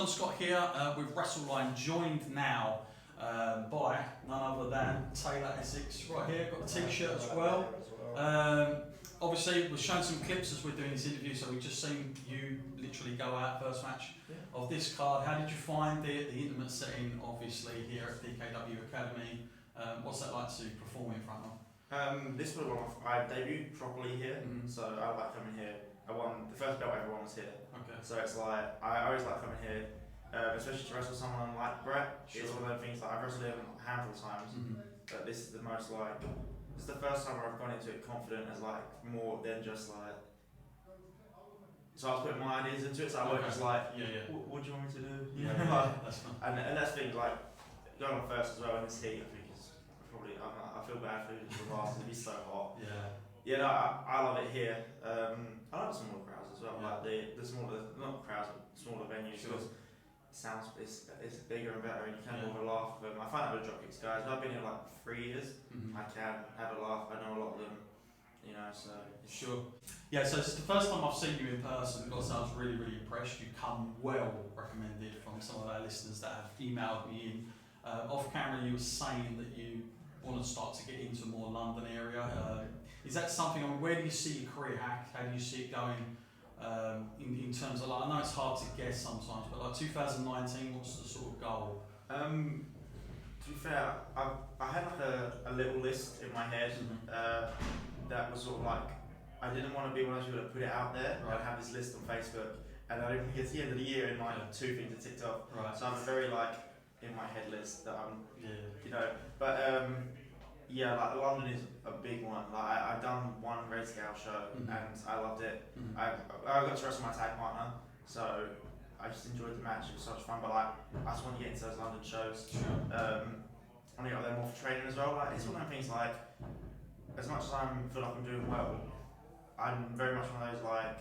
John Scott here with WrestleLine, joined now by none other than Taylor Essex right here. Got the t-shirt as well. Obviously, we're showing some clips as we're doing this interview, so we've just seen you literally go out first match of this card. How did you find the intimate setting, obviously, here at DKW Academy? What's that like to perform in front of? This was one I debuted properly here, so I like coming here. I won the first belt everyone was here. Okay. So it's like, I always like coming here, especially to wrestle someone like Brett. Sure. It's one of those things that I've wrestled him a handful of times, but this is the most like, it's the first time where I've gone into it confident as like more than just like, so I was putting my ideas into it, so I wasn't just like, what do you want me to do? That's fun. And that's things like, going on first as well in this heat, I think is probably, I feel bad for the last, it'd be so hot. Yeah, no, I love it here. I like the smaller crowds as well, like the smaller, not crowds, but smaller venues, because it sounds, it's bigger and better and you can have more of a laugh with them. I find that with dropkicks guys, I've been here like 3 years, I can have a laugh, I know a lot of them, you know, so. Sure. Yeah, so it's the first time I've seen you in person, because I was really, really impressed. You come well recommended from some of our listeners that have emailed me in. Off camera you were saying that you want to start to get into more London area. Is that something, I mean, where do you see your career? How do you see it going in terms of, like, I know it's hard to guess sometimes, but like 2019, what's the sort of goal? To be fair, I had like a little list in my head that was sort of like, I didn't want to be one of those people that put it out there. I'd have this list on Facebook and I didn't get to the end of the year and like 2 things are ticked off. So I'm a very like, in my head list that I'm, you know, but yeah, like London is a big one. Like I've done one Red Scale show and I loved it. I got to wrestle my tag partner, so I just enjoyed the match. It was such fun. But like, I just want to get into those London shows. I want to get there more for training as well. Like it's one of them things. Like as much as I feel like I'm doing well, I'm very much one of those like,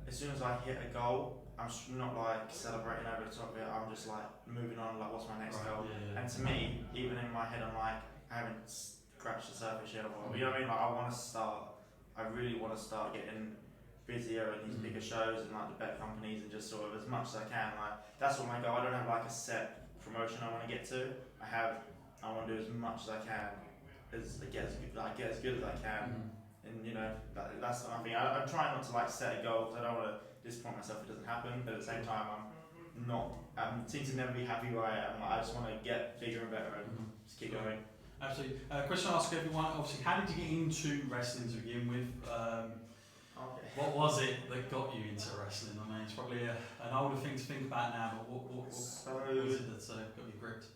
as soon as I hit a goal, I'm not like celebrating over the top of it. I'm just like moving on. Like what's my next goal? And to me, even in my head, I'm like, I haven't scratched the surface yet. You know what I mean? Like I want to start. I really want to start getting busier in these bigger shows and like the better companies and just sort of as much as I can. Like that's what my goal. I don't have like a set promotion I want to get to. I want to do as much as I can, get as good as I can. And you know that's what I mean. I'm trying not to like set a goal because I don't want to disappoint myself if it doesn't happen. But at the same time, I seem to never be happy where I am. Like, I just want to get bigger and better and just keep going. Absolutely. Question I ask everyone, obviously, how did you get into wrestling to begin with? What was it that got you into wrestling? I mean, it's probably an older thing to think about now, but what was it that got you gripped?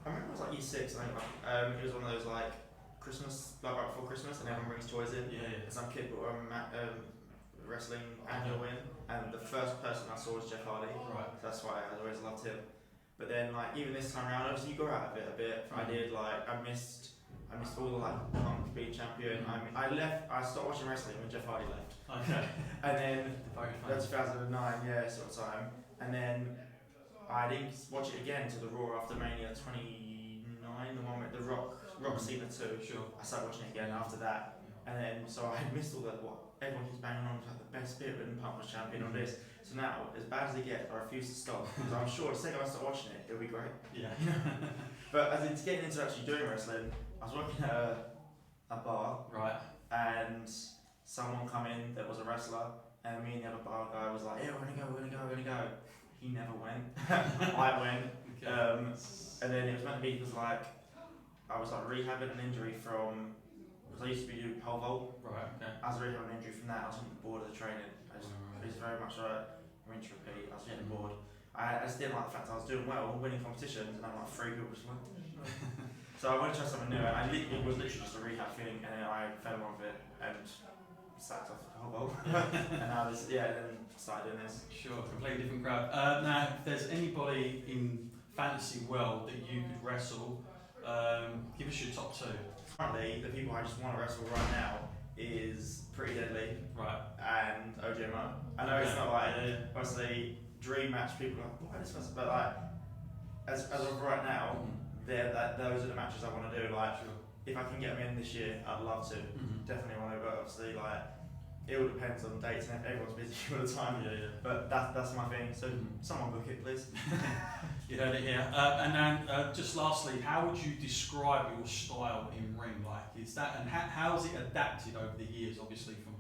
I remember it was like year 6, I think. It was one of those like Christmas, like right before Christmas, and everyone brings toys in. And some kid brought a wrestling annual in, and the first person I saw was Jeff Hardy. So that's why I always loved him. But then, like, even this time around, obviously you go out a bit. I did, like, I missed all the, like, Punk being champion. I stopped watching wrestling when Jeff Hardy left. And then, that's 2009, sort of time. And then, I didn't watch it again until the Raw after Mania 29, the one with the Rock Cena 2. I started watching it again after that. And then, so I had missed all that, what everyone keeps banging on, like, the best bit when Punk was champion on this. So now, as bad as it gets, I refuse to stop because I'm sure the second I start watching it, it'll be great. But as it's getting into actually doing wrestling, I was working at a bar, and someone come in that was a wrestler, and me and the other bar guy was like, "Yeah, we're gonna go." He never went. I went, and then it was meant to be because like I was like rehabbing an injury from. Because I used to be doing pole vault. I was rehabbing an injury from that. I was on the board of the training. It was very much rinse repeat. I was getting bored. I just didn't like the fact that I was doing well, winning competitions, and I'm like 3 people just like. So I wanted to try something new, and it was literally just a rehab thing, and then I fell in love with it and sacked off the pole vault. And now then started doing this. Sure, completely different crowd. Now, if there's anybody in fantasy world that you could wrestle, give us your top 2. Currently, the people I just want to wrestle right now is Pretty Deadly and OJMO. I know it's not like, obviously, dream match, people are like, why this person? But like, as of right now, those are the matches I want to do. Like, if I can get them in this year, I'd love to. Definitely want to, but obviously, like, it all depends on dates and everyone's busy all the time. Yeah. But that's my thing. So someone book it, please. You heard it here. And then just lastly, how would you describe your style in ring? Like, is that, and how has it adapted over the years? Obviously, from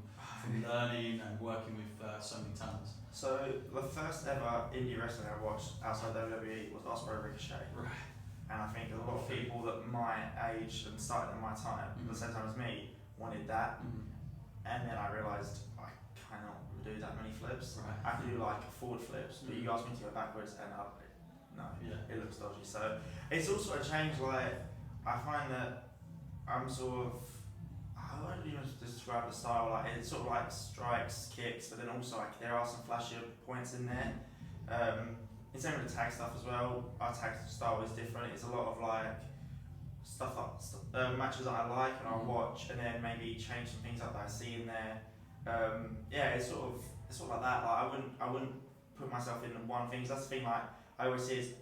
learning and working with so many talents. So the first ever indie wrestling I watched outside WWE was Osprey Ricochet. Right. And I think a lot of people that my age and started at my time, at the same time as me, wanted that. And then I realised I cannot do that many flips. Right. I can do like forward flips, but you ask me to go backwards and up, it looks dodgy. So it's also a change. Like, I find that I'm sort of, I don't even describe the style. Like, it's sort of like strikes, kicks, but then also like there are some flashier points in there. In terms of the tag stuff as well, our tag style is different. It's a lot of like stuff that matches that I like and I watch, and then maybe change some things up that I see in there. It's sort of like that. Like, I wouldn't put myself in one thing. 'Cause that's the thing. Like, I always see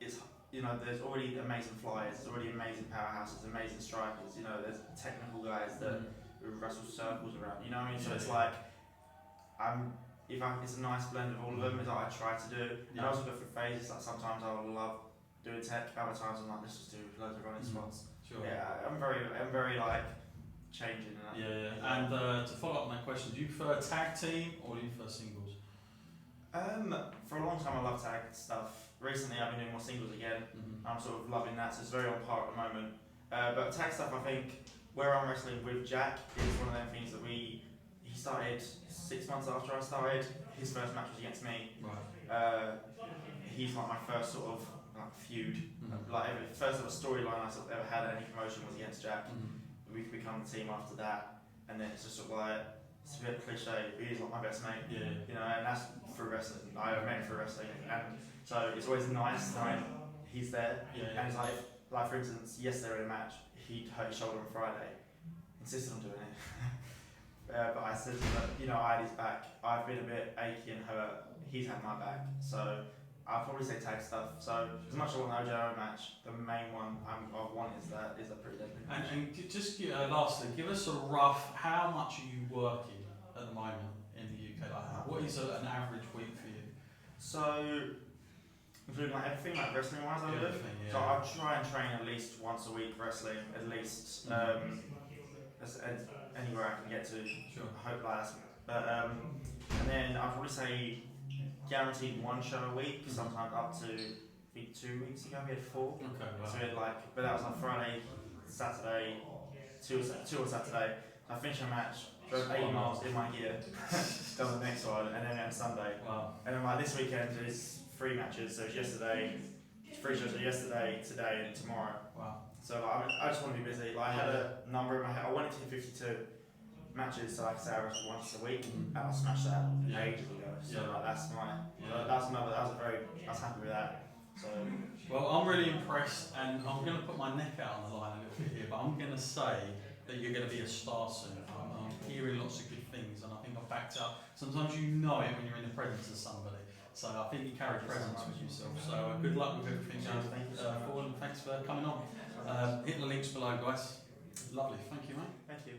it's there's already amazing flyers, there's already amazing powerhouses, amazing strikers. There's technical guys that wrestle circles around. You know what I mean? So it's like it's a nice blend of all of them, is what I try to do. And I also go through phases. Like, sometimes I love doing tech, other times I'm like, let's just do loads of running spots. Sure. Yeah, I'm very like changing. And to follow up on that question, do you prefer tag team or do you prefer singles? For a long time I love tag stuff. Recently I've been doing more singles again. I'm sort of loving that, so it's very on par at the moment. But tag stuff, I think, where I'm wrestling with Jack is one of them things that he started 6 months after I started. His first match was against me. Right. He's like my first sort of like feud. First ever storyline I sort of ever had at any promotion was against Jack. We've become the team after that, and then it's just sort of like, it's a bit cliche, but he's like my best mate. And that's through wrestling. I met him through wrestling, and so it's always nice knowing he's there. And it's like for instance, yesterday in a match, he hurt his shoulder on Friday, insisted on doing it. But I said to him, I had his back. I've been a bit achy and hurt. He's had my back. So I'll probably say tag stuff. So as much as I want an OJO match, the main one I want is a pretty deadly match. And just lastly, give us a rough, how much are you working at the moment in the UK? Like, what is an average week for you? So, including like everything, like wrestling wise, I do. So I try and train at least once a week wrestling, at least. Anywhere I can get to. Sure. I hope that's. And then I'd probably say guaranteed one show a week, sometimes up to, I think 2 weeks ago we had 4. Okay, wow. So we had but that was on Friday, Saturday, two on Saturday. I finished a match, drove 80 miles in my gear, done the next one, and then on Sunday. Wow. And then this weekend is 3 matches, so it's yesterday, 3 shows yesterday, today, and tomorrow. Wow. So I just want to be busy. I had a number in my head. I wanted to hit 52 matches, so I could say I wrestle once a week, and I smashed that ages ago. So that's my. I was happy with that. So. Well, I'm really impressed, and I'm going to put my neck out on the line a little bit here, but I'm going to say that you're going to be a star soon. I'm hearing lots of good things, and I think I've backed up. Sometimes you know it when you're in the presence of somebody. So I think you carry presence with yourself. So good luck with everything going forward, and thanks for coming on. Hit the links below, guys. Lovely. Thank you, mate. Thank you.